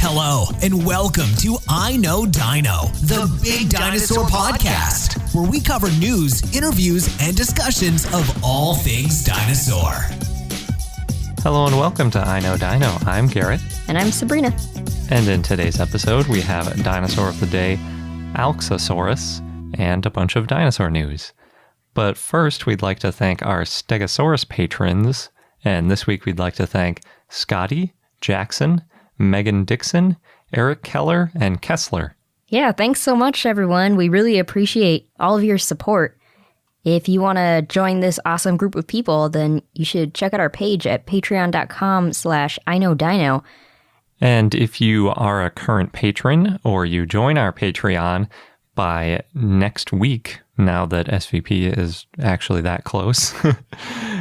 Hello, and welcome to I Know Dino, the Big Dinosaur Podcast, where we cover news, interviews, and discussions of all things dinosaur. Hello and welcome to I Know Dino. I'm Garrett. And I'm Sabrina. And in today's episode, we have a dinosaur of the day, Alxasaurus, and a bunch of dinosaur news. But first, we'd like to thank our Stegosaurus patrons. And this week, we'd like to thank Scotty, Jackson, Megan Dixon, Eric Keller, and Kessler. Yeah, thanks so much, everyone. We really appreciate all of your support. If you want to join this awesome group of people, then you should check out our page at patreon.com/iknowdino. And if you are a current patron or you join our Patreon by next week, now that SVP is actually that close,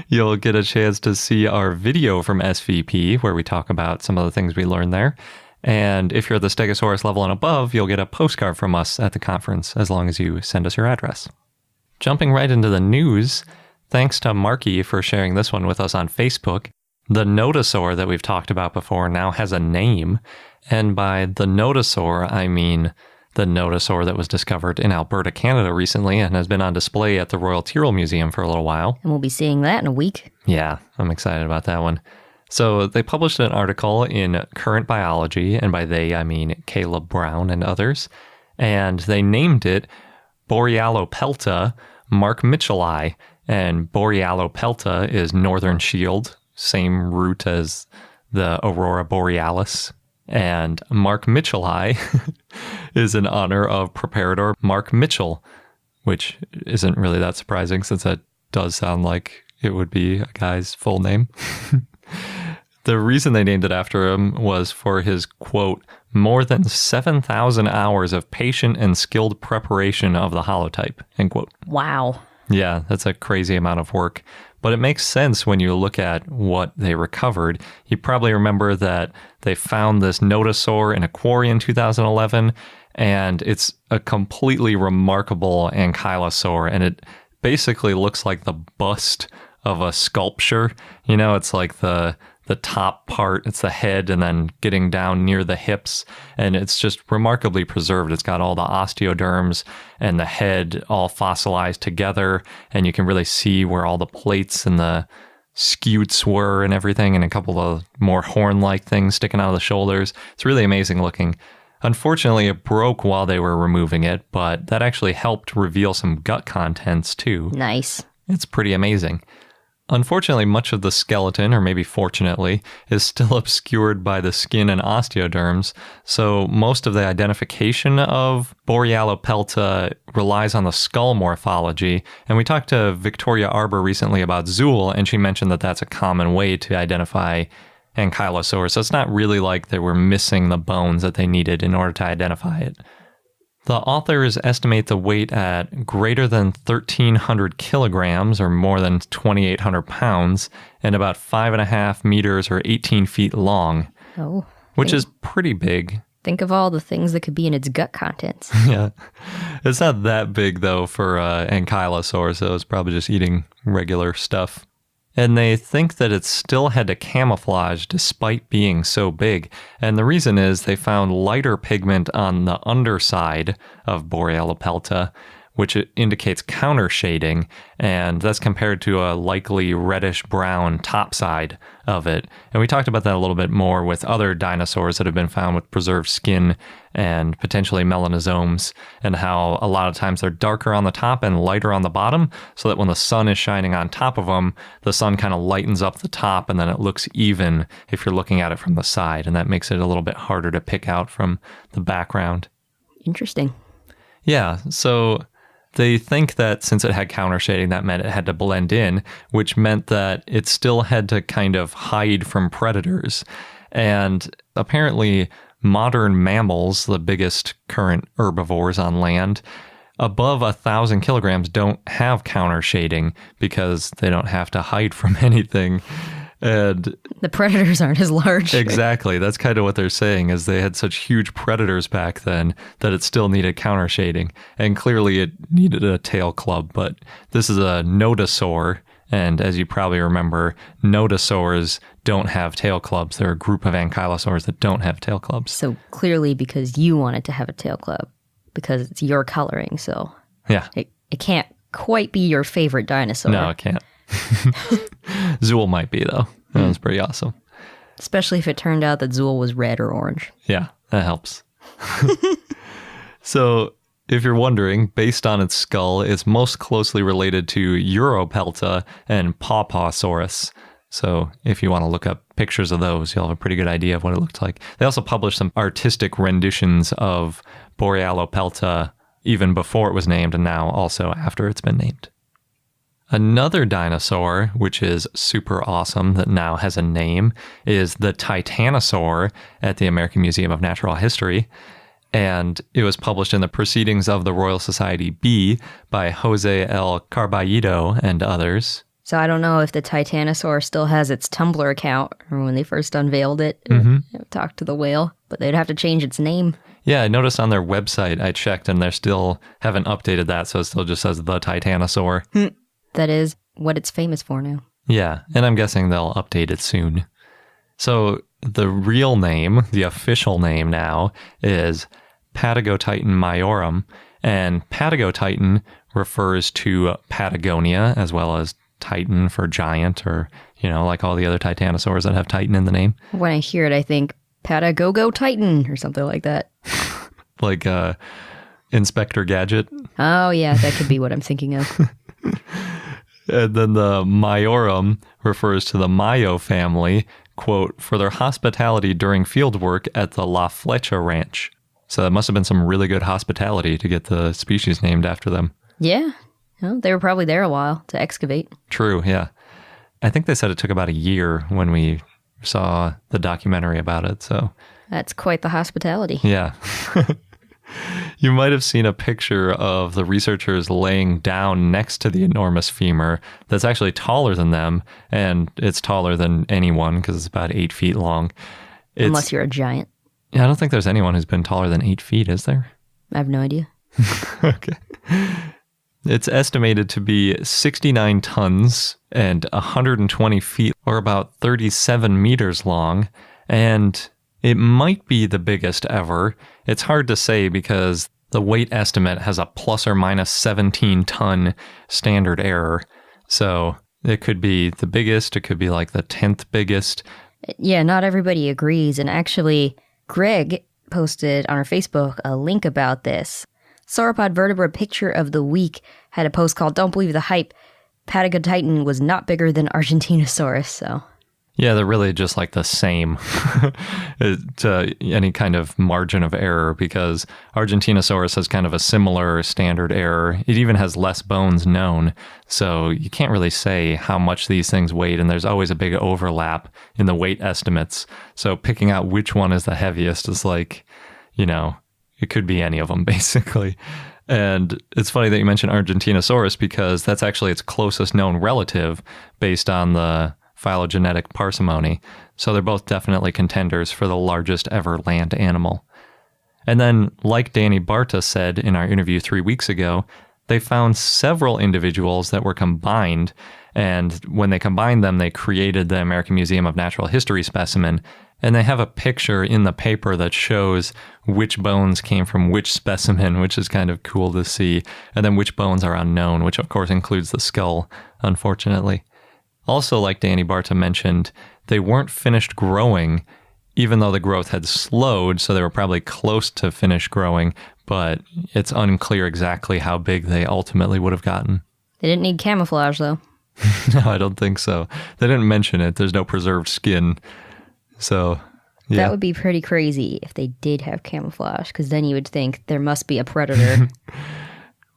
you'll get a chance to see our video from SVP where we talk about some of the things we learned there. And if you're the Stegosaurus level and above, you'll get a postcard from us at the conference as long as you send us your address. Jumping right into the news, thanks to Marky for sharing this one with us on Facebook. The nodosaur that we've talked about before now has a name. And by the nodosaur, I mean the nodosaur that was discovered in Alberta, Canada recently and has been on display at the Royal Tyrrell Museum for a little while. And we'll be seeing that in a week. Yeah, I'm excited about that one. So they published an article in Current Biology, and by they I mean Caleb Brown and others, and they named it Borealopelta markmitchellii, and Borealopelta is northern shield, same root as the Aurora Borealis. And markmitchellii is in honor of preparator Mark Mitchell, which isn't really that surprising since that does sound like it would be a guy's full name. The reason they named it after him was for his, quote, more than 7,000 hours of patient and skilled preparation of the holotype, end quote. Wow. Yeah, that's a crazy amount of work. But it makes sense when you look at what they recovered. You probably remember that they found this nodosaur in a quarry in 2011, and it's a completely remarkable ankylosaur, and it basically looks like the bust of a sculpture. You know, it's like the top part, it's the head, and then getting down near the hips, and it's just remarkably preserved. It's got all the osteoderms and the head all fossilized together, and you can really see where all the plates and the scutes were and everything, and a couple of more horn-like things sticking out of the shoulders. It's really amazing looking. Unfortunately, it broke while they were removing it, but that actually helped reveal some gut contents too. Nice. It's pretty amazing. Unfortunately, much of the skeleton, or maybe fortunately, is still obscured by the skin and osteoderms, so most of the identification of Borealopelta relies on the skull morphology, and we talked to Victoria Arbour recently about Zool, and she mentioned that that's a common way to identify ankylosaurs, so it's not really like they were missing the bones that they needed in order to identify it. The authors estimate the weight at greater than 1,300 kilograms, or more than 2,800 pounds, and about 5.5 meters or 18 feet long. Oh. Which is pretty big. Think of all the things that could be in its gut contents. Yeah. It's not that big, though, for ankylosaur, so it's probably just eating regular stuff. And they think that it still had to camouflage despite being so big. And the reason is they found lighter pigment on the underside of Borealopelta, which indicates counter shading, and that's compared to a likely reddish-brown top side of it. And we talked about that a little bit more with other dinosaurs that have been found with preserved skin and potentially melanosomes, and how a lot of times they're darker on the top and lighter on the bottom, so that when the sun is shining on top of them, the sun kind of lightens up the top, and then it looks even if you're looking at it from the side, and that makes it a little bit harder to pick out from the background. Interesting. Yeah, so they think that since it had counter shading, that meant it had to blend in, which meant that it still had to kind of hide from predators. And apparently modern mammals, the biggest current herbivores on land, above 1,000 kilograms don't have counter shading because they don't have to hide from anything. And the predators aren't as large. Exactly. That's kind of what they're saying, is they had such huge predators back then that it still needed counter shading. And clearly it needed a tail club, but this is a nodosaur. And as you probably remember, nodosaurs don't have tail clubs. They're a group of ankylosaurs that don't have tail clubs. So clearly because you want it to have a tail club, because it's your coloring, so yeah, it can't quite be your favorite dinosaur. No, it can't. Zool might be, though. That was pretty awesome. Especially if it turned out that Zool was red or orange. Yeah, that helps. So, if you're wondering, based on its skull, it's most closely related to Uropelta and Pawpawsaurus. So, if you want to look up pictures of those, you'll have a pretty good idea of what it looked like. They also published some artistic renditions of Borealopelta even before it was named, and now also after it's been named. Another dinosaur, which is super awesome that now has a name, is the Titanosaur at the American Museum of Natural History. And it was published in the Proceedings of the Royal Society B by Jose L. Carballido and others. So I don't know if the Titanosaur still has its Tumbler account, or when they first unveiled it, talked to the whale, but they'd have to change its name. Yeah, I noticed on their website, I checked, and they still haven't updated that, so it still just says the Titanosaur. That is what it's famous for now. Yeah, and I'm guessing they'll update it soon. So the real name, the official name now, is Patagotitan maiorum, and Patagotitan refers to Patagonia, as well as Titan for giant, or, like all the other titanosaurs that have Titan in the name. When I hear it, I think Patagogo Titan or something like that. Like Inspector Gadget. Oh, yeah, that could be what I'm thinking of. And then the maiorum refers to the Mayo family, quote, for their hospitality during field work at the La Flecha Ranch. So that must have been some really good hospitality to get the species named after them. Yeah. Well, they were probably there a while to excavate. True, yeah. I think they said it took about a year when we saw the documentary about it, so. That's quite the hospitality. Yeah. You might have seen a picture of the researchers laying down next to the enormous femur that's actually taller than them, and it's taller than anyone because it's about 8 feet long. Unless you're a giant. Yeah, I don't think there's anyone who's been taller than 8 feet, is there? I have no idea. Okay. It's estimated to be 69 tons and 120 feet, or about 37 meters long, and it might be the biggest ever. It's hard to say because the weight estimate has a plus or minus 17 ton standard error. So it could be the biggest, it could be like the 10th biggest. Yeah, not everybody agrees. And actually, Greg posted on our Facebook a link about this. Sauropod Vertebra Picture of the Week had a post called Don't Believe the Hype. Patagotitan was not bigger than Argentinosaurus, so... Yeah, they're really just like the same to any kind of margin of error, because Argentinosaurus has kind of a similar standard error. It even has less bones known, so you can't really say how much these things weighed, and there's always a big overlap in the weight estimates. So picking out which one is the heaviest is like, it could be any of them, basically. And it's funny that you mentioned Argentinosaurus, because that's actually its closest known relative based on the phylogenetic parsimony. So they're both definitely contenders for the largest ever land animal. And then, like Danny Barta said in our interview 3 weeks ago, they found several individuals that were combined, and when they combined them, they created the American Museum of Natural History specimen, and they have a picture in the paper that shows which bones came from which specimen, which is kind of cool to see, and then which bones are unknown, which of course includes the skull, unfortunately. Also, like Danny Barta mentioned, they weren't finished growing, even though the growth had slowed, so they were probably close to finished growing, but it's unclear exactly how big they ultimately would have gotten. They didn't need camouflage, though. No, I don't think so. They didn't mention it. There's no preserved skin. So, yeah. That would be pretty crazy if they did have camouflage, because then you would think there must be a predator.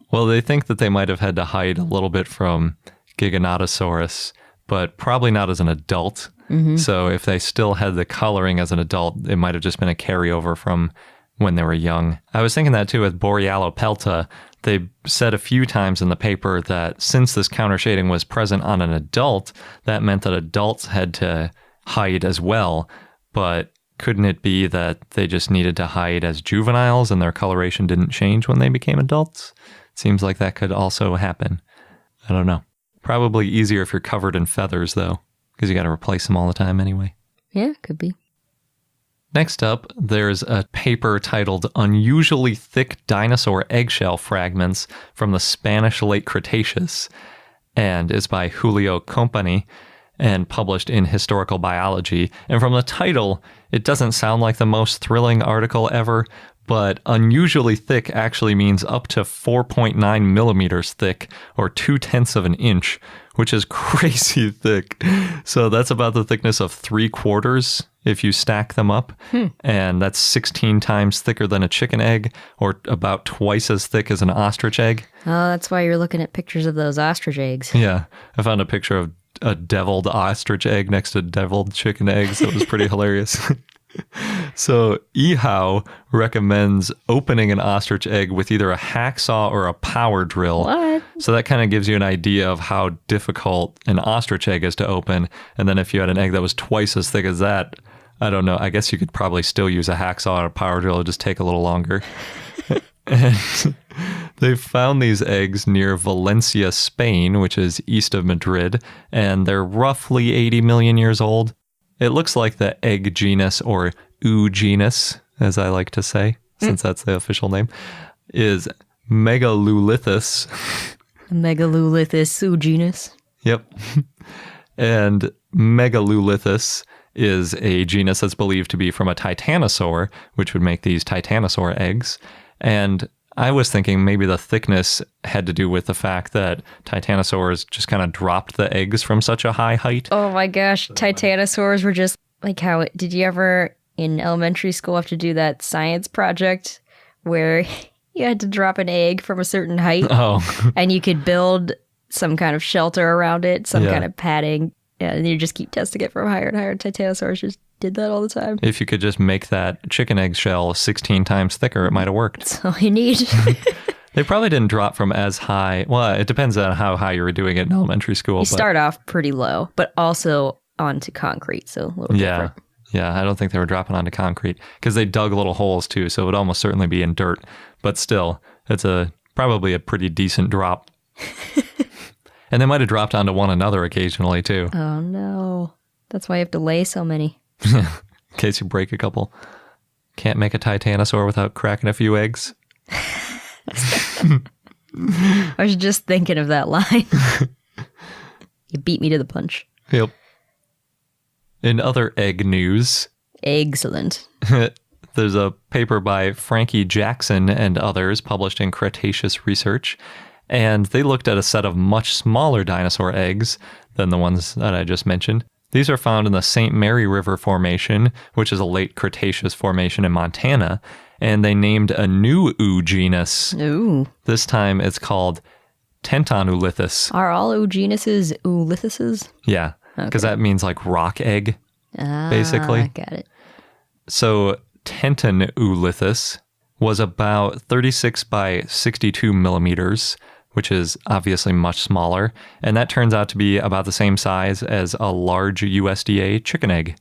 Well, they think that they might have had to hide a little bit from Giganotosaurus, but probably not as an adult. Mm-hmm. So if they still had the coloring as an adult, it might have just been a carryover from when they were young. I was thinking that too with Borealopelta. They said a few times in the paper that since this counter shading was present on an adult, that meant that adults had to hide as well. But couldn't it be that they just needed to hide as juveniles and their coloration didn't change when they became adults? Seems like that could also happen. I don't know. Probably easier if you're covered in feathers, though. because you got to replace them all the time anyway. Yeah, could be. Next up, there's a paper titled Unusually Thick Dinosaur Eggshell Fragments from the Spanish Late Cretaceous, and it's by Julio Company and published in Historical Biology. And from the title, it doesn't sound like the most thrilling article ever, but unusually thick actually means up to 4.9 millimeters thick, or 0.2 of an inch, which is crazy thick. So that's about the thickness of 3/4 if you stack them up. And that's 16 times thicker than a chicken egg, or about twice as thick as an ostrich egg. Oh, that's why you're looking at pictures of those ostrich eggs. Yeah, I found a picture of a deviled ostrich egg next to deviled chicken eggs. That was pretty hilarious. So Ehau recommends opening an ostrich egg with either a hacksaw or a power drill. What? So that kind of gives you an idea of how difficult an ostrich egg is to open. And then if you had an egg that was twice as thick as that, I don't know, I guess you could probably still use a hacksaw or a power drill. It'll just take a little longer. And they found these eggs near Valencia, Spain, which is east of Madrid, and they're roughly 80 million years old. It looks like the egg genus, or ooh genus, as I like to say, since that's the official name, is Megalolithus. Megalolithus ooh genus. Yep. And Megalolithus is a genus that's believed to be from a titanosaur, which would make these titanosaur eggs. And I was thinking maybe the thickness had to do with the fact that titanosaurs just kind of dropped the eggs from such a high height. Oh my gosh, titanosaurs were just like how, did you ever in elementary school have to do that science project where you had to drop an egg from a certain height and you could build some kind of shelter around it, some kind of padding, and you just keep testing it from higher and higher. Titanosaurs just did that all the time. If you could just make that chicken egg shell 16 times thicker, it might have worked. That's all you need. They probably didn't drop from as high. Well, it depends on how high you were doing it in elementary school. You start off pretty low, but also onto concrete, so a little different. Yeah, I don't think they were dropping onto concrete because they dug little holes too, so it would almost certainly be in dirt. But still, it's probably a pretty decent drop. And they might have dropped onto one another occasionally too. Oh no. That's why you have to lay so many. In case you break a couple. Can't make a titanosaur without cracking a few eggs. I was just thinking of that line. You beat me to the punch. Yep. In other egg news. Excellent. There's a paper by Frankie Jackson and others published in Cretaceous Research. And they looked at a set of much smaller dinosaur eggs than the ones that I just mentioned. These are found in the St. Mary River Formation, which is a late Cretaceous formation in Montana, and they named a new ooh genus. Ooh. This time it's called Tentonolithus. Are all ooh genuses oolithuses? Yeah, because that means like rock egg, basically. Got it. So Tentonolithus was about 36 by 62 millimeters, which is obviously much smaller, and that turns out to be about the same size as a large USDA chicken egg.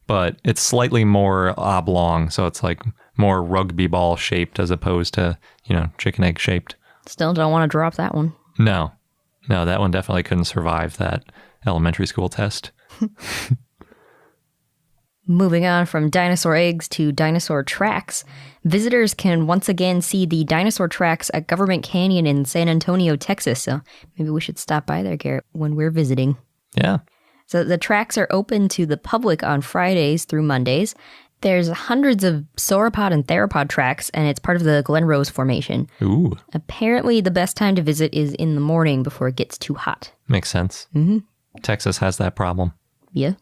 But it's slightly more oblong, so it's like more rugby ball shaped as opposed to, chicken egg shaped. Still don't want to drop that one. No, that one definitely couldn't survive that elementary school test. Moving on from dinosaur eggs to dinosaur tracks, visitors can once again see the dinosaur tracks at Government Canyon in San Antonio, Texas. So maybe we should stop by there, Garrett, when we're visiting. Yeah. So the tracks are open to the public on Fridays through Mondays. There's hundreds of sauropod and theropod tracks, and it's part of the Glen Rose Formation. Ooh. Apparently, the best time to visit is in the morning before it gets too hot. Makes sense. Mm-hmm. Texas has that problem. Yeah.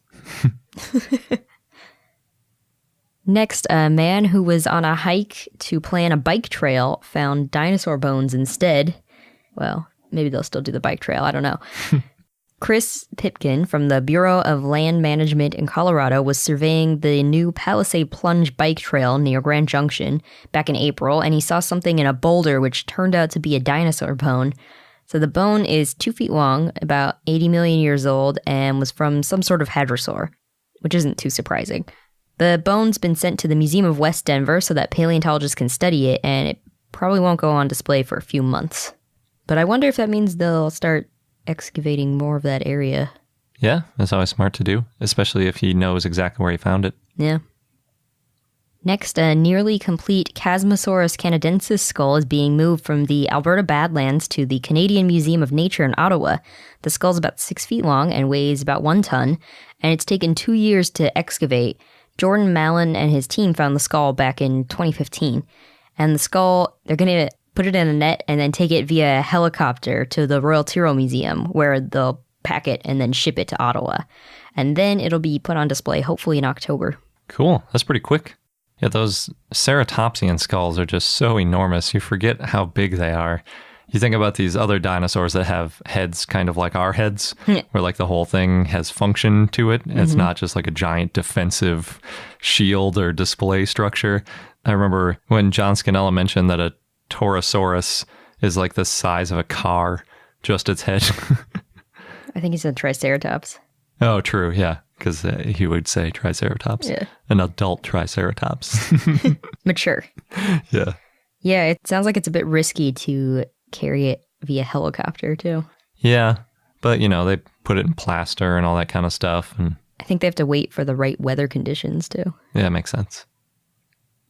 Next, a man who was on a hike to plan a bike trail found dinosaur bones instead. Well, maybe they'll still do the bike trail. I don't know. Chris Pipkin from the Bureau of Land Management in Colorado was surveying the new Palisade Plunge bike trail near Grand Junction back in April, and he saw something in a boulder which turned out to be a dinosaur bone. So the bone is 2 feet long, about 80 million years old, and was from some sort of hadrosaur, which isn't too surprising. The bone's been sent to the Museum of West Denver so that paleontologists can study it, and it probably won't go on display for a few months. But I wonder if that means they'll start excavating more of that area Yeah, that's always smart to do, especially if he knows exactly where he found it. Yeah. Next, a nearly complete Chasmosaurus canadensis skull is being moved from the Alberta Badlands to the Canadian Museum of Nature in Ottawa. The skull's about 6 feet long and weighs about 1 ton, and it's taken 2 years to excavate. Jordan Mallon and his team found the skull back in 2015. And the skull, they're going to put it in a net and then take it via helicopter to the Royal Tyrrell Museum, where they'll pack it and then ship it to Ottawa. And then it'll be put on display, hopefully in October. Cool. That's pretty quick. Yeah, those ceratopsian skulls are just so enormous. You forget how big they are. You think about these other dinosaurs that have heads kind of like our heads, where like the whole thing has function to it. And it's not just like a giant defensive shield or display structure. I remember when John Scannella mentioned that a Torosaurus is like the size of a car, just its head. I think he said Triceratops. Oh, true. Yeah. Because he would say Triceratops. Yeah. An adult Triceratops. Mature. Yeah. Yeah, it sounds like it's a bit risky to carry it via helicopter, too. Yeah. But, you know, they put it in plaster and all that kind of stuff. And I think they have to wait for the right weather conditions, too. yeah, it makes sense.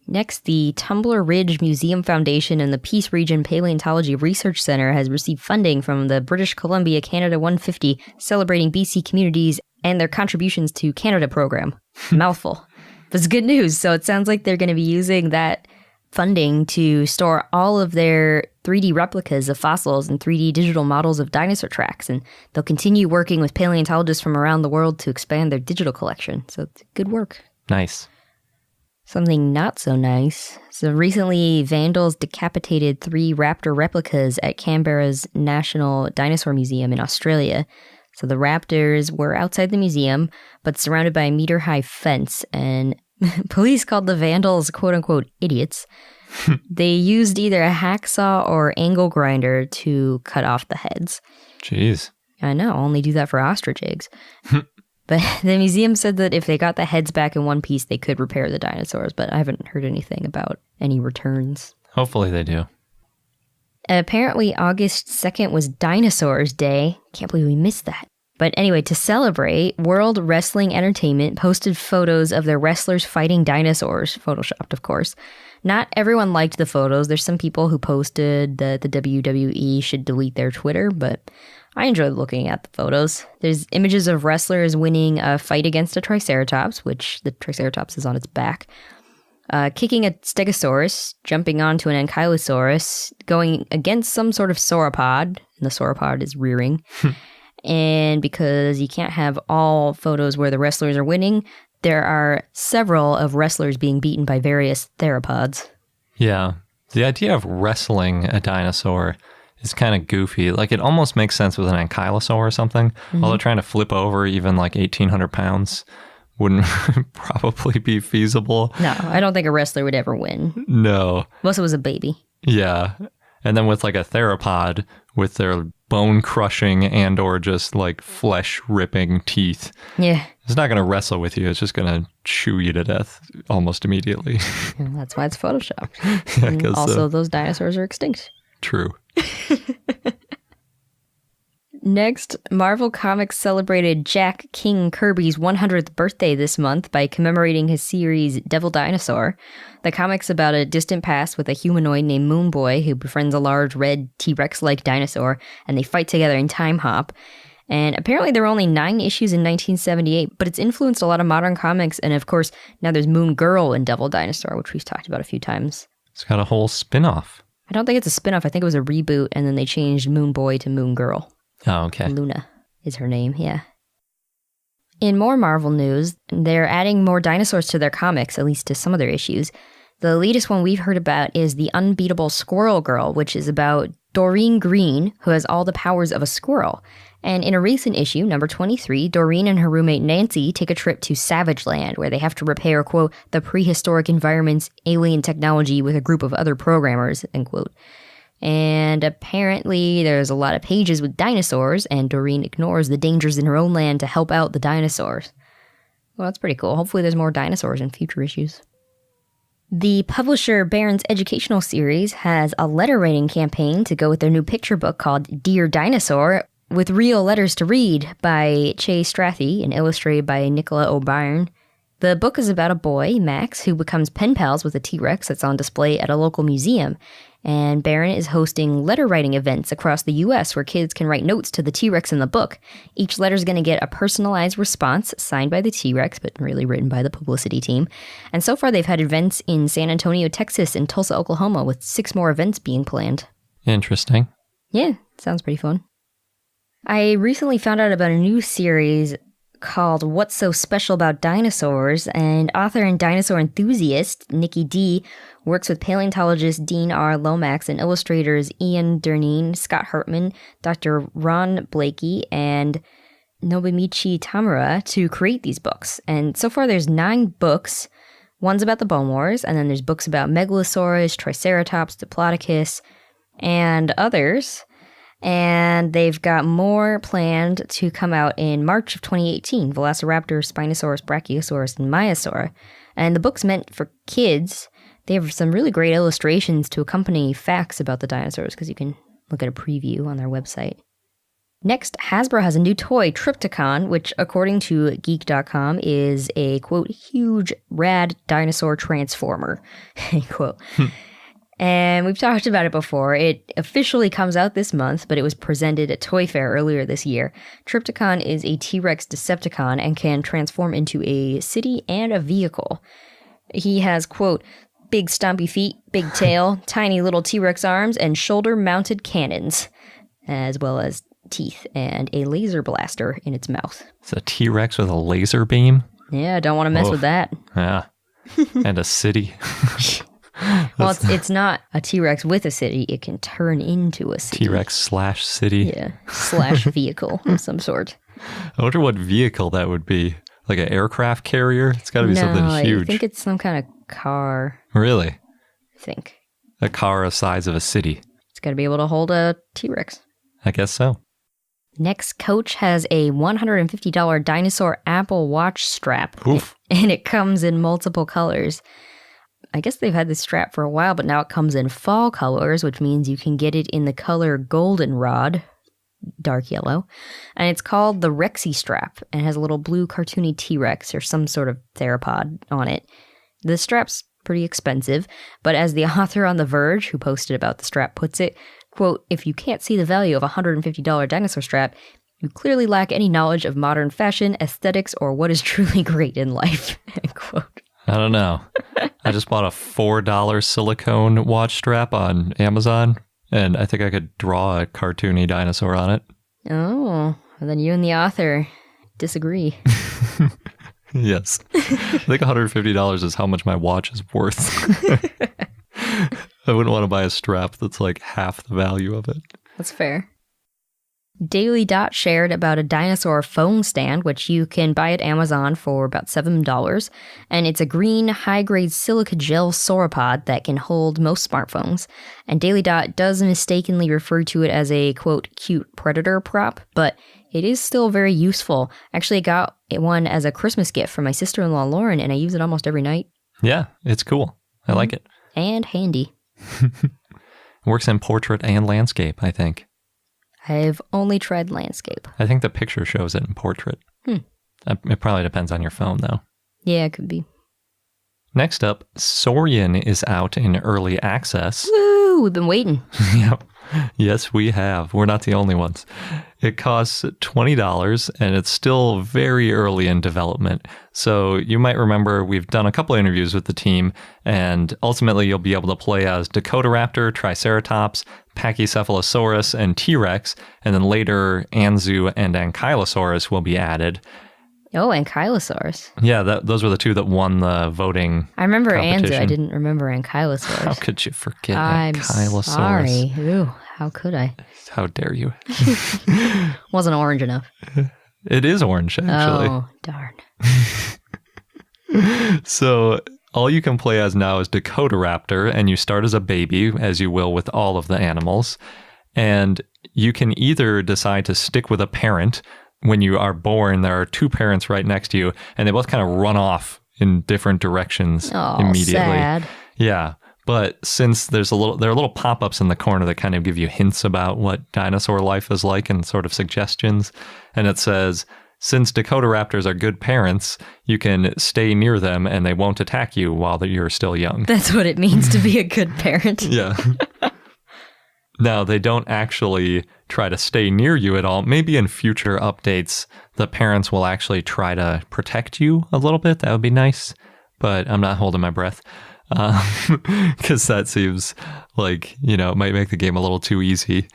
Next, the Tumbler Ridge Museum Foundation and the Peace Region Paleontology Research Center has received funding from the British Columbia Canada 150, celebrating BC communities and their contributions to Canada program. Mouthful. But it's good news. So it sounds like they're going to be using that funding to store all of their 3D replicas of fossils and 3D digital models of dinosaur tracks. And they'll continue working with paleontologists from around the world to expand their digital collection. So it's good work. Nice. Something not so nice. So recently, vandals decapitated 3 raptor replicas at Canberra's National Dinosaur Museum in Australia. So the raptors were outside the museum, but surrounded by a meter-high fence, and police called the vandals quote-unquote idiots. They used either a hacksaw or angle grinder to cut off the heads. Jeez. I know, only do that for ostrich eggs. But the museum said that if they got the heads back in one piece, they could repair the dinosaurs, but I haven't heard anything about any returns. Hopefully they do. Apparently, August 2nd was Dinosaurs Day. Can't believe we missed that. But anyway, to celebrate, World Wrestling Entertainment posted photos of their wrestlers fighting dinosaurs, photoshopped, of course. Not everyone liked the photos. There's some people who posted that the WWE should delete their Twitter, but I enjoyed looking at the photos. There's images of wrestlers winning a fight against a Triceratops, which the Triceratops is on its back, kicking a Stegosaurus, jumping onto an Ankylosaurus, going against some sort of sauropod, and the sauropod is rearing. And because you can't have all photos where the wrestlers are winning, there are several of wrestlers being beaten by various theropods. Yeah. The idea of wrestling a dinosaur is kind of goofy. Like, it almost makes sense with an ankylosaur or something. Although trying to flip over even like 1,800 pounds wouldn't probably be feasible. No, I don't think a wrestler would ever win. No. Unless it was a baby. Yeah. And then with like a theropod with their bone crushing and or just like flesh ripping teeth. Yeah. It's not going to wrestle with you. It's just going to chew you to death almost immediately. And that's why it's photoshopped. Yeah, And also, those dinosaurs are extinct. True. Next, Marvel Comics celebrated Jack King Kirby's 100th birthday this month by commemorating his series Devil Dinosaur. The comic's about a distant past with a humanoid named Moon Boy who befriends a large red T-Rex-like dinosaur, and they fight together in Time Hop. And apparently there were only 9 issues in 1978, but it's influenced a lot of modern comics, and of course, now there's Moon Girl in Devil Dinosaur, which we've talked about a few times. It's got a whole spin-off. I don't think it's a spin-off. I think it was a reboot, and then they changed Moon Boy to Moon Girl. Oh, okay. Luna is her name, yeah. In more Marvel news, they're adding more dinosaurs to their comics, at least to some of their issues. The latest one we've heard about is The Unbeatable Squirrel Girl, which is about Doreen Green, who has all the powers of a squirrel. And in a recent issue, number 23, Doreen and her roommate Nancy take a trip to Savage Land, where they have to repair, quote, the prehistoric environment's alien technology with a group of other programmers, end quote. And apparently there's a lot of pages with dinosaurs, and Doreen ignores the dangers in her own land to help out the dinosaurs. Well, that's pretty cool. Hopefully there's more dinosaurs in future issues. The publisher Barron's Educational Series has a letter writing campaign to go with their new picture book called Dear Dinosaur, with Real Letters to Read by Chase Strathy and illustrated by Nicola O'Byrne. The book is about a boy, Max, who becomes pen pals with a T-Rex that's on display at a local museum. And Barron is hosting letter writing events across the U.S. where kids can write notes to the T-Rex in the book. Each letter is going to get a personalized response signed by the T-Rex, but really written by the publicity team. And so far, they've had events in San Antonio, Texas, and Tulsa, Oklahoma, with 6 more events being planned. Interesting. Yeah, sounds pretty fun. I recently found out about a new series called What's So Special About Dinosaurs, and author and dinosaur enthusiast Nikki D works with paleontologist Dean R. Lomax and illustrators Ian Durneen, Scott Hartman, Dr. Ron Blakey, and Nobimichi Tamura to create these books. And so far there's 9 books. One's about the Bone Wars, and then there's books about Megalosaurus, Triceratops, Diplodocus, and others. And they've got more planned to come out in March of 2018. Velociraptor, Spinosaurus, Brachiosaurus, and Maiasaur. And the book's meant for kids. They have some really great illustrations to accompany facts about the dinosaurs, because you can look at a preview on their website. Next, Hasbro has a new toy, Trypticon, which, according to Geek.com, is a, quote, huge, rad dinosaur transformer, quote. And we've talked about it before. It officially comes out this month, but it was presented at Toy Fair earlier this year. Trypticon is a T-Rex Decepticon and can transform into a city and a vehicle. He has, quote, big stompy feet, big tail, tiny little T-Rex arms, and shoulder-mounted cannons, as well as teeth and a laser blaster in its mouth. It's a T-Rex with a laser beam? Yeah, don't want to mess with that. Yeah. And a city. Well, it's not a T-Rex with a city. It can turn into a city. T-Rex/city. Yeah, slash vehicle of some sort. I wonder what vehicle that would be. Like an aircraft carrier? It's got to be something huge. I think it's some kind of car. Really? I think. A car the size of a city. It's got to be able to hold a T-Rex. I guess so. Next, Coach has a $150 dinosaur Apple Watch strap. Oof. And it comes in multiple colors. I guess they've had this strap for a while, but now it comes in fall colors, which means you can get it in the color goldenrod, dark yellow. And it's called the Rexy Strap and has a little blue cartoony T-Rex or some sort of theropod on it. The strap's pretty expensive, but as the author on The Verge, who posted about the strap, puts it, quote, if you can't see the value of a $150 dinosaur strap, you clearly lack any knowledge of modern fashion, aesthetics, or what is truly great in life, end quote. I don't know. I just bought a $4 silicone watch strap on Amazon, and I think I could draw a cartoony dinosaur on it. Oh, well then you and the author disagree. Yes. I think $150 is how much my watch is worth. I wouldn't want to buy a strap that's like half the value of it. That's fair. Daily Dot shared about a dinosaur phone stand, which you can buy at Amazon for about $7. And it's a green, high-grade silica gel sauropod that can hold most smartphones. And Daily Dot does mistakenly refer to it as a, quote, cute predator prop, but it is still very useful. Actually, I got one as a Christmas gift from my sister-in-law, Lauren, and I use it almost every night. Yeah, it's cool. I like it. And handy. It works in portrait and landscape, I think. I've only tried landscape. I think the picture shows it in portrait. It probably depends on your phone, though. Yeah, it could be. Next up, Saurian is out in early access. Woo! We've been waiting. Yep. Yes, we have. We're not the only ones. It costs $20, and it's still very early in development. So you might remember we've done a couple of interviews with the team, and ultimately you'll be able to play as Dakotaraptor, Triceratops, Pachycephalosaurus, and T-Rex, and then later Anzu and Ankylosaurus will be added. Oh, Ankylosaurus. Yeah, those were the two that won the voting. I remember competition. Anzu. I didn't remember Ankylosaurus. How could you forget I'm Ankylosaurus? Sorry. Ooh, how could I? How dare you? Wasn't orange enough. It is orange, actually. Oh, darn. So all you can play as now is Dakotaraptor, and you start as a baby, as you will with all of the animals. And you can either decide to stick with a parent. When you are born, there are two parents right next to you, and they both kind of run off in different directions immediately. Sad. Yeah. But since there are little pop-ups in the corner that kind of give you hints about what dinosaur life is like and sort of suggestions. And it says, since Dakota raptors are good parents, you can stay near them and they won't attack you while you're still young. That's what it means to be a good parent. Yeah. Now, they don't actually try to stay near you at all. Maybe in future updates, the parents will actually try to protect you a little bit. That would be nice. But I'm not holding my breath. Because that seems like, it might make the game a little too easy.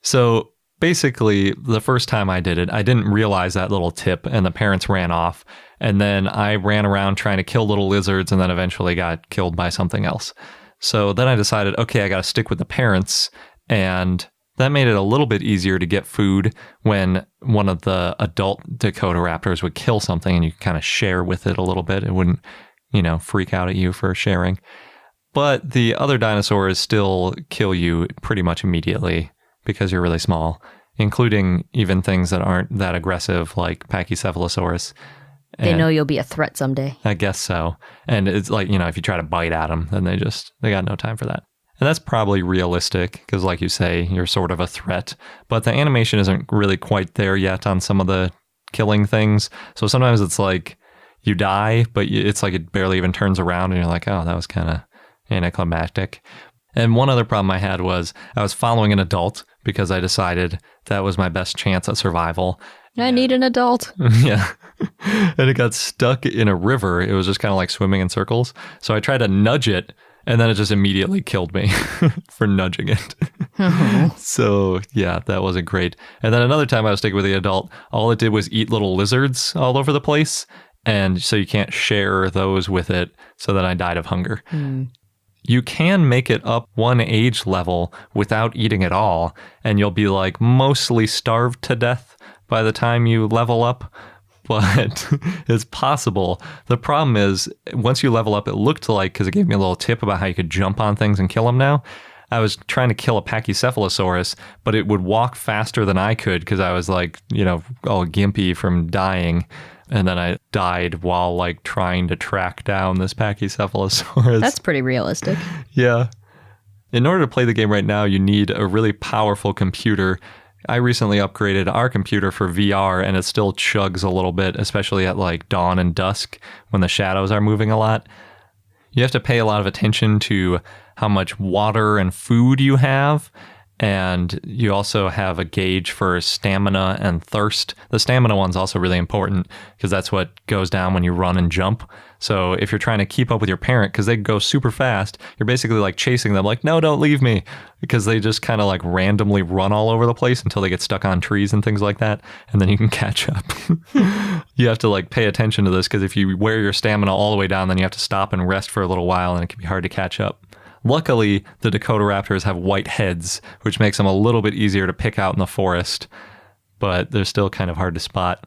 So basically, the first time I did it, I didn't realize that little tip and the parents ran off. And then I ran around trying to kill little lizards and then eventually got killed by something else. So then I decided, okay, I got to stick with the parents. And that made it a little bit easier to get food when one of the adult Dakota raptors would kill something and you kind of share with it a little bit. It wouldn't freak out at you for sharing. But the other dinosaurs still kill you pretty much immediately because you're really small, including even things that aren't that aggressive like Pachycephalosaurus. They know you'll be a threat someday. I guess so. And it's like, if you try to bite at them, then they got no time for that. And that's probably realistic because, like you say, you're sort of a threat. But the animation isn't really quite there yet on some of the killing things. So sometimes it's like, you die, but it's like it barely even turns around and you're like, oh, that was kind of anticlimactic. And one other problem I had was I was following an adult because I decided that was my best chance at survival. I need an adult. Yeah. And it got stuck in a river. It was just kind of like swimming in circles. So I tried to nudge it and then it just immediately killed me for nudging it. Oh. So yeah, that wasn't great. And then another time I was sticking with the adult, all it did was eat little lizards all over the place. And so you can't share those with it. So then I died of hunger. You can make it up one age level without eating at all. And you'll be like mostly starved to death by the time you level up. But it's possible. The problem is once you level up, it looked like, because it gave me a little tip about how you could jump on things and kill them now. I was trying to kill a Pachycephalosaurus, but it would walk faster than I could because I was like, all gimpy from dying. And then I died while like trying to track down this Pachycephalosaurus. That's pretty realistic. Yeah. In order to play the game right now, you need a really powerful computer. I recently upgraded our computer for VR and it still chugs a little bit, especially at like dawn and dusk when the shadows are moving a lot. You have to pay a lot of attention to how much water and food you have. And you also have a gauge for stamina and thirst. The stamina one's also really important because that's what goes down when you run and jump. So if you're trying to keep up with your parent, because they go super fast, you're basically like chasing them like, no, don't leave me. Because they just kind of like randomly run all over the place until they get stuck on trees and things like that. And then you can catch up. You have to like pay attention to this because if you wear your stamina all the way down, then you have to stop and rest for a little while and it can be hard to catch up. Luckily, the Dakota raptors have white heads, which makes them a little bit easier to pick out in the forest, but they're still kind of hard to spot.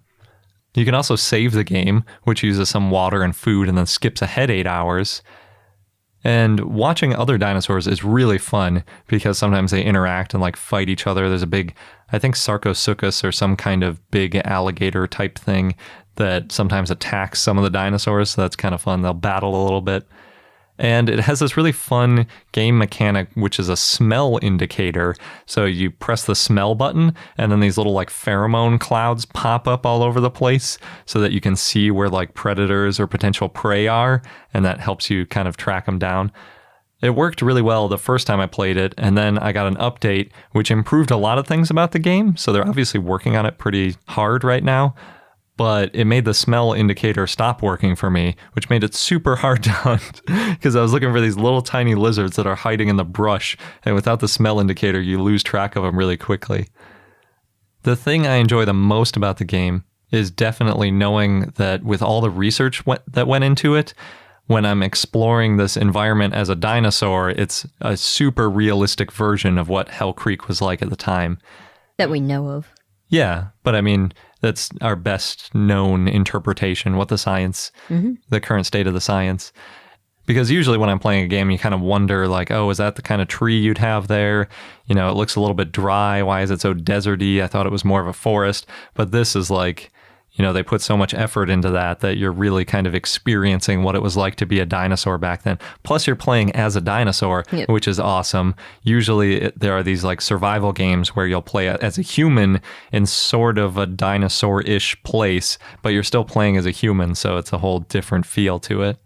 You can also save the game, which uses some water and food and then skips ahead 8 hours. And watching other dinosaurs is really fun because sometimes they interact and like fight each other. There's a big, I think Sarcosuchus or some kind of big alligator type thing that sometimes attacks some of the dinosaurs, so that's kind of fun. They'll battle a little bit. And it has this really fun game mechanic, which is a smell indicator. So you press the smell button, and then these little like pheromone clouds pop up all over the place so that you can see where like predators or potential prey are. And that helps you kind of track them down. It worked really well the first time I played it, and then I got an update, which improved a lot of things about the game. So they're obviously working on it pretty hard right now. But it made the smell indicator stop working for me, which made it super hard to hunt because I was looking for these little tiny lizards that are hiding in the brush. And without the smell indicator, you lose track of them really quickly. The thing I enjoy the most about the game is definitely knowing that with all the research that went into it, when I'm exploring this environment as a dinosaur, it's a super realistic version of what Hell Creek was like at the time. That we know of. Yeah, but I mean, that's our best known interpretation, what the science, the current state of the science. Because usually when I'm playing a game, you kind of wonder like, oh, is that the kind of tree you'd have there? You know, it looks a little bit dry. Why is it so deserty? I thought it was more of a forest. But this is like, they put so much effort into that you're really kind of experiencing what it was like to be a dinosaur back then. Plus, you're playing as a dinosaur, which is awesome. Usually, there are these like survival games where you'll play as a human in sort of a dinosaur-ish place, but you're still playing as a human, so it's a whole different feel to it.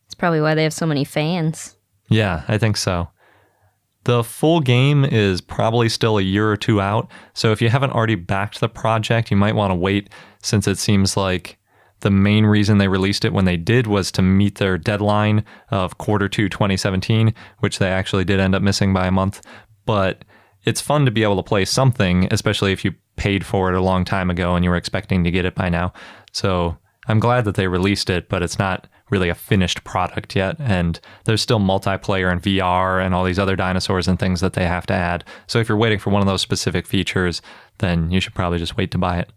It's probably why they have so many fans. Yeah, I think so. The full game is probably still a year or two out, so if you haven't already backed the project, you might want to wait, since it seems like the main reason they released it when they did was to meet their deadline of Q2 2017, which they actually did end up missing by a month. But it's fun to be able to play something, especially if you paid for it a long time ago and you were expecting to get it by now. So I'm glad that they released it, but it's not really a finished product yet, and there's still multiplayer and VR and all these other dinosaurs and things that they have to add. So if you're waiting for one of those specific features, then you should probably just wait to buy it.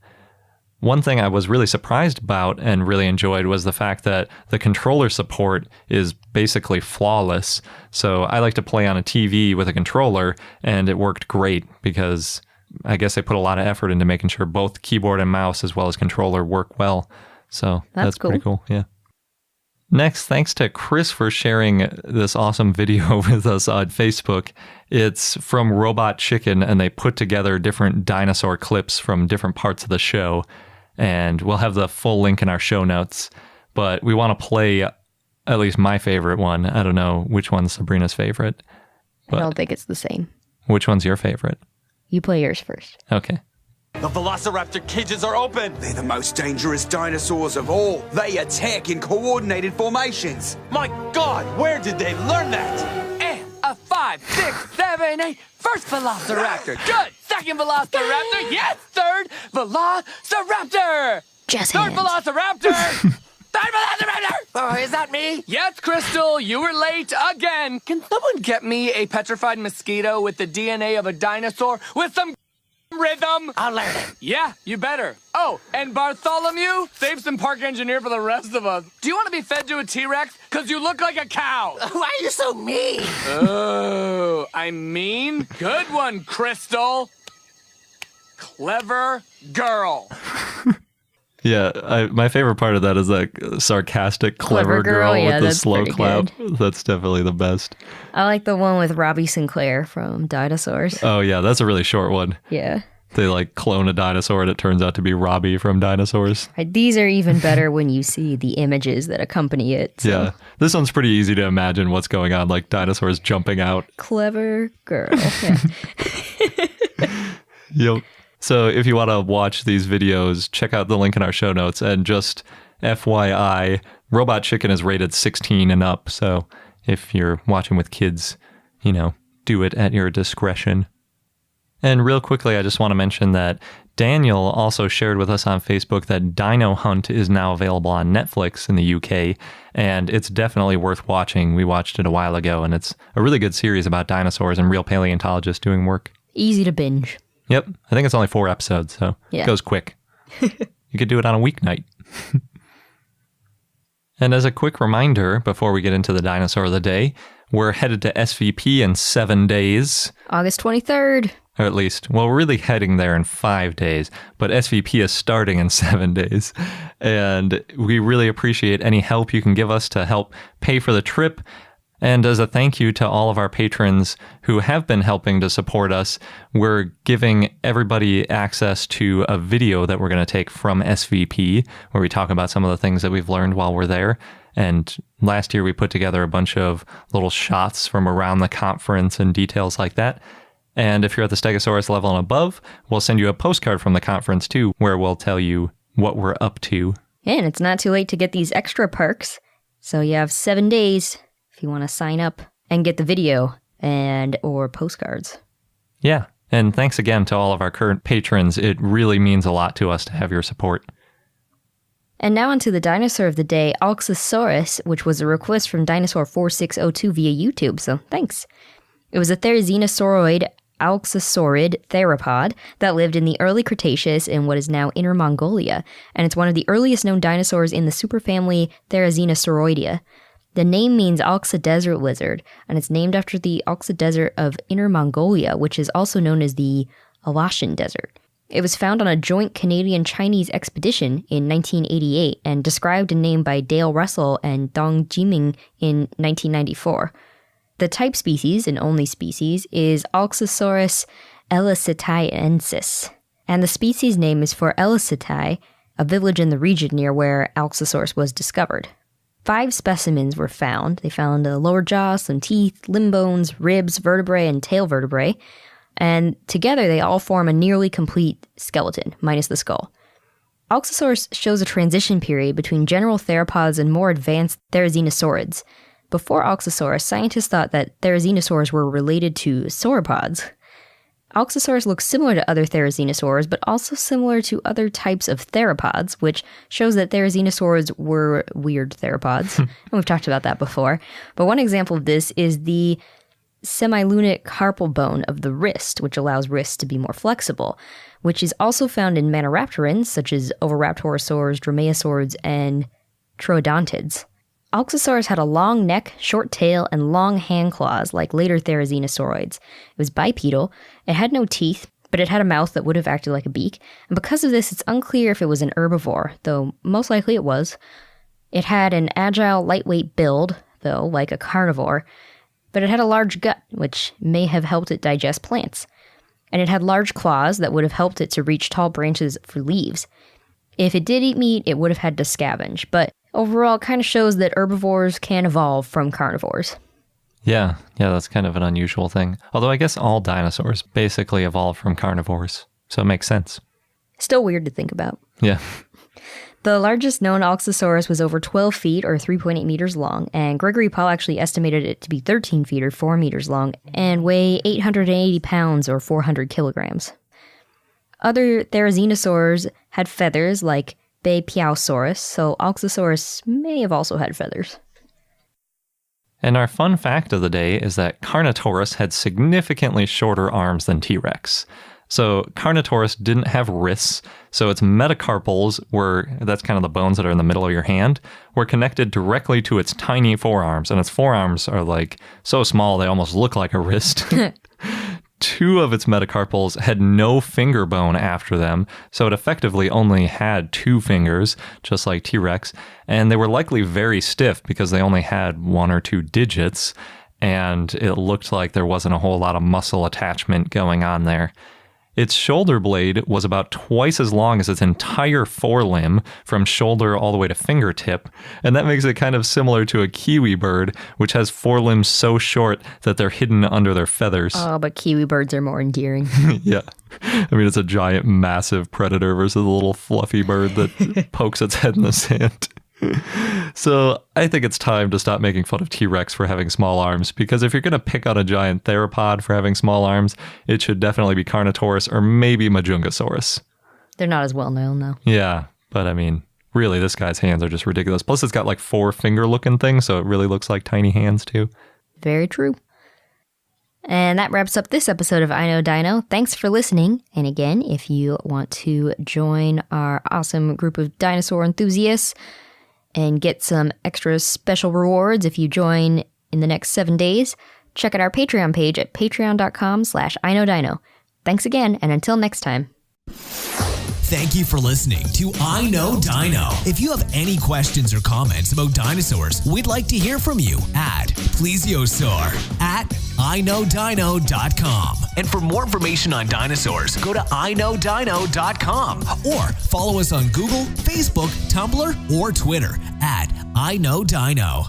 One thing I was really surprised about and really enjoyed was the fact that the controller support is basically flawless. So I like to play on a TV with a controller, and it worked great because I guess they put a lot of effort into making sure both keyboard and mouse as well as controller work well. So that's cool. Pretty cool, yeah. Next, thanks to Chris for sharing this awesome video with us on Facebook. It's from Robot Chicken, and they put together different dinosaur clips from different parts of the show. And we'll have the full link in our show notes. But we want to play at least my favorite one. I don't know which one's Sabrina's favorite. I don't think it's the same. Which one's your favorite? You play yours first. Okay. The Velociraptor cages are open! They're the most dangerous dinosaurs of all. They attack in coordinated formations. My God, where did they learn that? And a 5, 6, 7, 8. First Velociraptor. Good. Second Velociraptor. Yes. Third Velociraptor. Just Third hands. Velociraptor. Third Velociraptor. Oh, is that me? Yes, Crystal. You were late again. Can someone get me a petrified mosquito with the DNA of a dinosaur with some rhythm? I'll learn it. Yeah, you better. Oh, and Bartholomew, save some park engineer for the rest of us. Do you want to be fed to a T-Rex? Because you look like a cow. Why are you so mean? Oh, I mean? Good one, Crystal. Clever girl. Yeah, my favorite part of that is that sarcastic clever girl with the slow clap. Good. That's definitely the best. I like the one with Robbie Sinclair from Dinosaurs. Oh yeah, that's a really short one. Yeah. They like clone a dinosaur and it turns out to be Robbie from Dinosaurs. These are even better when you see the images that accompany it. So. Yeah, this one's pretty easy to imagine what's going on, like dinosaurs jumping out. Clever girl. Yeah. Yep. So if you want to watch these videos, check out the link in our show notes. And just FYI, Robot Chicken is rated 16 and up. So if you're watching with kids, do it at your discretion. And real quickly, I just want to mention that Daniel also shared with us on Facebook that Dino Hunt is now available on Netflix in the UK. And it's definitely worth watching. We watched it a while ago, and it's a really good series about dinosaurs and real paleontologists doing work. Easy to binge. Yep. I think it's only 4 episodes, so It goes quick. You could do it on a weeknight. And as a quick reminder, before we get into the dinosaur of the day, we're headed to SVP in 7 days. August 23rd. Or at least, well, we're really heading there in 5 days, but SVP is starting in 7 days. And we really appreciate any help you can give us to help pay for the trip. And as a thank you to all of our patrons who have been helping to support us, we're giving everybody access to a video that we're going to take from SVP, where we talk about some of the things that we've learned while we're there. And last year we put together a bunch of little shots from around the conference and details like that. And if you're at the Stegosaurus level and above, we'll send you a postcard from the conference too, where we'll tell you what we're up to. And it's not too late to get these extra perks. So you have 7 days if you want to sign up and get the video or postcards. Yeah, and thanks again to all of our current patrons. It really means a lot to us to have your support. And now onto the dinosaur of the day, Alxasaurus, which was a request from Dinosaur 4602 via YouTube, so thanks. It was a Therizinosauroid alxasaurid theropod that lived in the early Cretaceous in what is now Inner Mongolia, and it's one of the earliest known dinosaurs in the superfamily Therizinosauroidea. The name means Alxa Desert lizard, and it's named after the Alxa Desert of Inner Mongolia, which is also known as the Alashan Desert. It was found on a joint Canadian-Chinese expedition in 1988 and described and named by Dale Russell and Dong Zhiming in 1994. The type species, and only species, is Alxasaurus elesitaiensis, and the species name is for Elesitai, a village in the region near where Alxasaurus was discovered. 5 specimens were found. They found a lower jaw, some teeth, limb bones, ribs, vertebrae, and tail vertebrae. And together they all form a nearly complete skeleton, minus the skull. Alxasaurus shows a transition period between general theropods and more advanced Therizinosaurids. Before Alxasaurus, scientists thought that Therizinosaurs were related to sauropods. Alxasaurus looks similar to other Therizinosaurs, but also similar to other types of theropods, which shows that Therizinosaurs were weird theropods. And we've talked about that before. But one example of this is the semilunic carpal bone of the wrist, which allows wrists to be more flexible, which is also found in Maniraptorans, such as Oviraptorosaurs, Dromaeosaurids, and Troodontids. Alxasaurus had a long neck, short tail, and long hand claws like later Therizinosauroids. It was bipedal, it had no teeth, but it had a mouth that would have acted like a beak, and because of this it's unclear if it was an herbivore, though most likely it was. It had an agile, lightweight build, though, like a carnivore, but it had a large gut, which may have helped it digest plants. And it had large claws that would have helped it to reach tall branches for leaves. If it did eat meat, it would have had to scavenge, but overall it kind of shows that herbivores can evolve from carnivores. Yeah, that's kind of an unusual thing. Although I guess all dinosaurs basically evolved from carnivores, so it makes sense. Still weird to think about. Yeah. The largest known Alxasaurus was over 12 feet or 3.8 meters long, and Gregory Paul actually estimated it to be 13 feet or 4 meters long and weigh 880 pounds or 400 kilograms. Other Therizinosaurs had feathers like Beipiaosaurus, so Alxasaurus may have also had feathers. And our fun fact of the day is that Carnotaurus had significantly shorter arms than T-Rex. So Carnotaurus didn't have wrists, so its metacarpals that's kind of the bones that are in the middle of your hand, were connected directly to its tiny forearms, and its forearms are like so small they almost look like a wrist. 2 of its metacarpals had no finger bone after them, so it effectively only had 2 fingers, just like T-Rex, and they were likely very stiff because they only had 1 or 2 digits, and it looked like there wasn't a whole lot of muscle attachment going on there. Its shoulder blade was about twice as long as its entire forelimb from shoulder all the way to fingertip, and that makes it kind of similar to a kiwi bird, which has forelimbs so short that they're hidden under their feathers. Oh, but kiwi birds are more endearing. Yeah. I mean, it's a giant, massive predator versus a little fluffy bird that pokes its head in the sand. So I think it's time to stop making fun of T-Rex for having small arms, because if you're going to pick on a giant theropod for having small arms, it should definitely be Carnotaurus or maybe Majungasaurus. They're not as well known, though. Yeah, but I mean, really, this guy's hands are just ridiculous. Plus, it's got like 4 finger-looking things, so it really looks like tiny hands, too. Very true. And that wraps up this episode of I Know Dino. Thanks for listening. And again, if you want to join our awesome group of dinosaur enthusiasts and get some extra special rewards if you join in the next 7 days, check out our Patreon page at patreon.com/iknowdino. Thanks again, and until next time. Thank you for listening to I Know Dino. If you have any questions or comments about dinosaurs, we'd like to hear from you at plesiosaur@iknowdino.com. And for more information on dinosaurs, go to iknowdino.com or follow us on Google, Facebook, Tumbler, or Twitter at I Know Dino.